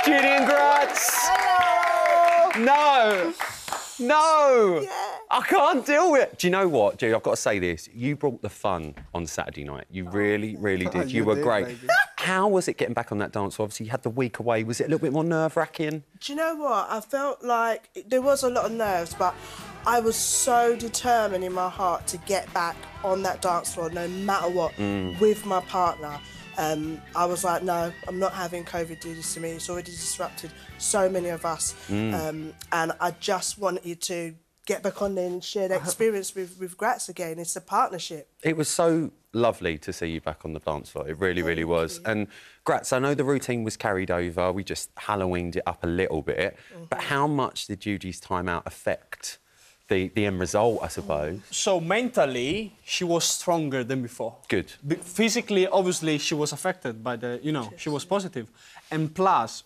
Judi and Grazz! Hello! No! No! Yeah. I can't deal with it. Do you know what, Judy? I've got to say this. You brought the fun on Saturday night. You really, really did. You were great. Baby. How was it getting back on that dance floor? Obviously, you had the week away. Was it a little bit more nerve-wracking? Do you know what? I felt like there was a lot of nerves, but I was so determined in my heart to get back on that dance floor, no matter what, with my partner. I was like, no, I'm not having COVID do this to me. It's already disrupted so many of us. And I just wanted to get back on there and share that experience with Grazz again. It's a partnership. It was so lovely to see you back on the dance floor. It really, really was. And Grazz, I know the routine was carried over. We just Halloweened it up a little bit. But how much did Judy's time out affect the end result, I suppose? So mentally, she was stronger than before. Good. Physically, obviously, she was affected by the, she was positive. And plus,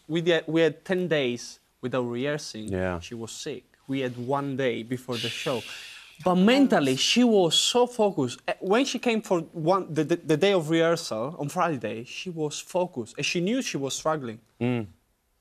we had 10 days without rehearsing. Yeah. She was sick. We had 1 day before the show. But mentally, she was so focused. When she came for the day of rehearsal, on Friday, she was focused. And she knew she was struggling.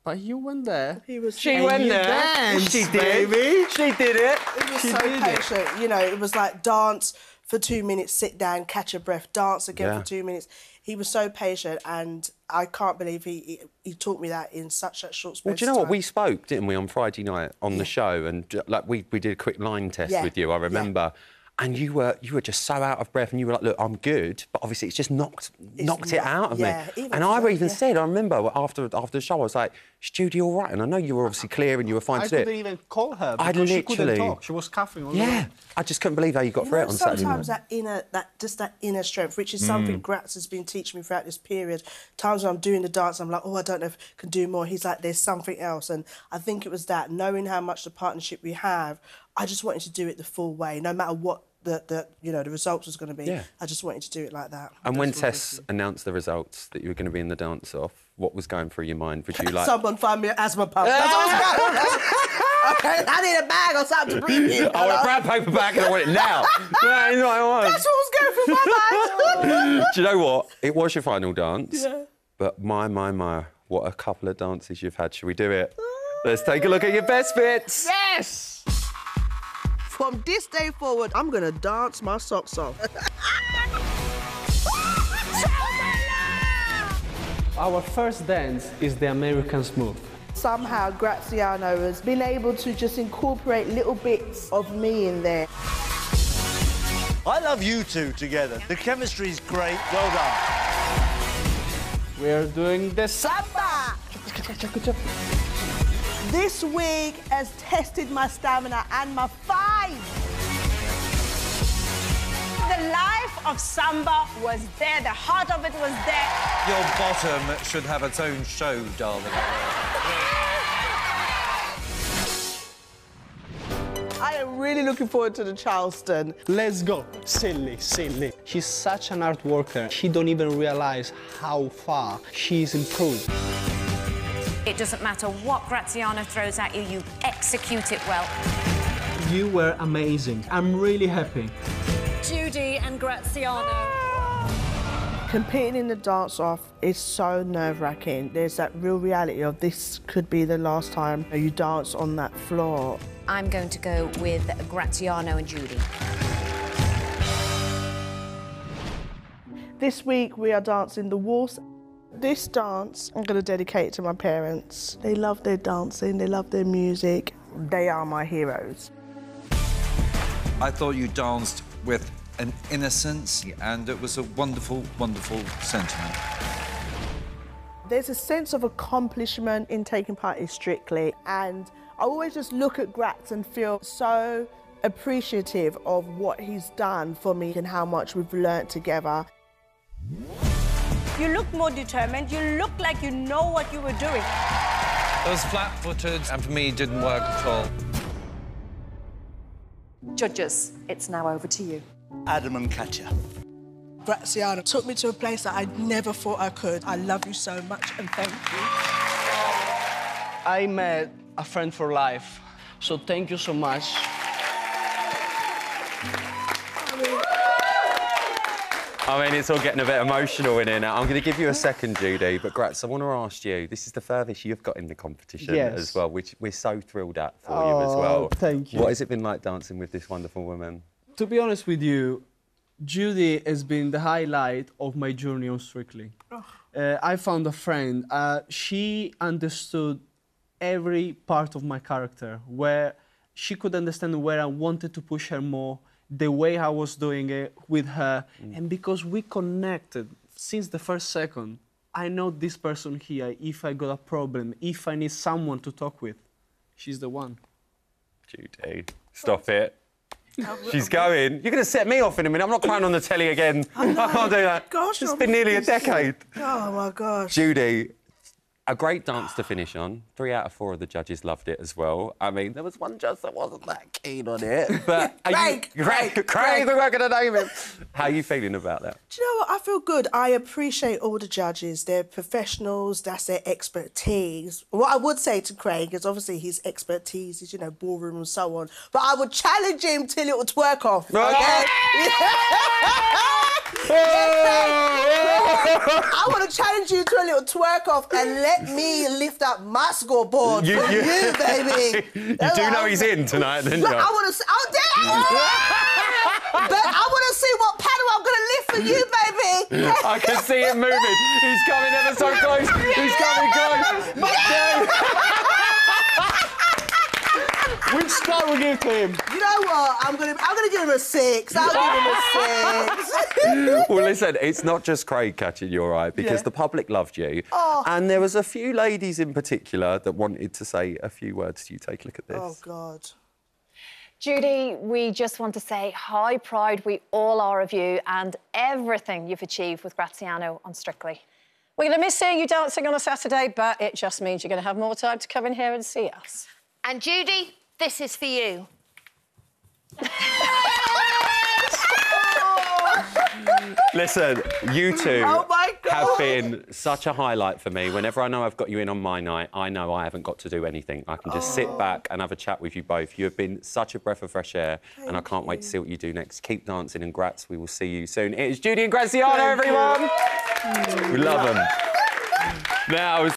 But you went there. She went there. Danced, she did, baby. She did it. It was so patient. You know, it was like dance for 2 minutes, sit down, catch a breath, dance again for 2 minutes. He was so patient, and I can't believe he taught me that in such a short space of time. Well, do you know what? We spoke, didn't we, on Friday night on the show, and like we did a quick line test with you, I remember. And you were just so out of breath, and you were like, look, I'm good, but obviously it's just knocked it out of me. And I even said, I remember after the show, I was like, is Judi all right? And I know you were obviously clear and you were fine to do it. I couldn't even call her because literally, she couldn't talk. She was coughing all the way. I just couldn't believe how you got through it on Saturday night. Sometimes that inner strength, which is something Grazz has been teaching me throughout this period. Times when I'm doing the dance, I'm like, oh, I don't know if I can do more. He's like, there's something else. And I think it was that, knowing how much the partnership we have, I just wanted to do it the full way, no matter what the results was going to be. I just wanted to do it like that. And when Tess announced the results that you were going to be in the dance-off, what was going through your mind? Would you like... Someone find me an asthma pump. That's what was going on. Okay, I need a bag or something to breathe in. I want a brown paper bag and I want it now. That's what I want. That's what was going through my mind. Do you know what? It was your final dance. Yeah. But my, what a couple of dances you've had. Should we do it? Let's take a look at your best bits. Yes! From this day forward, I'm going to dance my socks off. Our first dance is the American Smooth. Somehow, Grazziano has been able to just incorporate little bits of me in there. I love you two together. The chemistry's great. Well done. We're doing the samba. This week has tested my stamina and my fight. The life of samba was there, the heart of it was there. Your bottom should have its own show, darling. I am really looking forward to the Charleston. Let's go. Silly, silly. She's such an art worker. She don't even realize how far she's improved. It doesn't matter what Grazziano throws at you, you execute it well. You were amazing. I'm really happy. Judi and Grazziano. Competing in the dance-off is so nerve-wracking. There's that real reality of this could be the last time you dance on that floor. I'm going to go with Grazziano and Judi. This week we are dancing the waltz. This dance, I'm going to dedicate to my parents. They love their dancing, they love their music. They are my heroes. I thought you danced with an innocence, and it was a wonderful, wonderful sentiment. There's a sense of accomplishment in taking part in Strictly, and I always just look at Grazz and feel so appreciative of what he's done for me and how much we've learnt together. You look more determined, you look like you know what you were doing. It was flat-footed, and for me, didn't work at all. Judges, it's now over to you. Adam and Katja. Grazziano took me to a place that I never thought I could. I love you so much and thank you. I met a friend for life, so thank you so much. I mean, it's all getting a bit emotional in here now. I'm going to give you a second, Judi, but Graz, I want to ask you, this is the furthest you've got in the competition as well, which we're so thrilled at for you as well. Thank you. What has it been like dancing with this wonderful woman? To be honest with you, Judi has been the highlight of my journey on Strictly. I found a friend. She understood every part of my character, where she could understand where I wanted to push her more, the way I was doing it with her. And because we connected since the first second, I know this person here, if I got a problem, if I need someone to talk with, she's the one. Judi, stop it. She's going. You're going to set me off in a minute. I'm not crying on the telly again. I can't do that. Gosh, it's been nearly a decade. Oh, my gosh. Judi, a great dance to finish on. 3 out of 4 of the judges loved it as well. I mean, there was one judge that wasn't that keen on it. But Craig, we're not going to name him. How are you feeling about that? Do you know what? I feel good. I appreciate all the judges. They're professionals. That's their expertise. What I would say to Craig is obviously his expertise is, you know, ballroom and so on. But I would challenge him till it would twerk off. Okay? I want to challenge you to a little twerk off and let me lift up my scoreboard for you, baby. You do know he's in tonight, then, Look, I want to see... Oh, but I want to see what paddle I'm going to lift for you, baby. I can see him moving. He's coming ever so close. He's coming close. Which star will give to him? You know what? I'm gonna give him a 6. I'll give him a 6. Well, listen, it's not just Craig catching your eye, because the public loved you. And there was a few ladies in particular that wanted to say a few words to you. Take a look at this. Oh, God. Judi, we just want to say how proud we all are of you and everything you've achieved with Grazziano on Strictly. We're going to miss seeing you dancing on a Saturday, but it just means you're going to have more time to come in here and see us. And Judi, this is for you. Listen, you two have been such a highlight for me. Whenever I know I've got you in on my night, I know I haven't got to do anything. I can just sit back and have a chat with you both. You have been such a breath of fresh air, and I can't wait to see what you do next. Keep dancing, and Graz, we will see you soon. It is Judi and Grazziano, everyone! We love them. Now...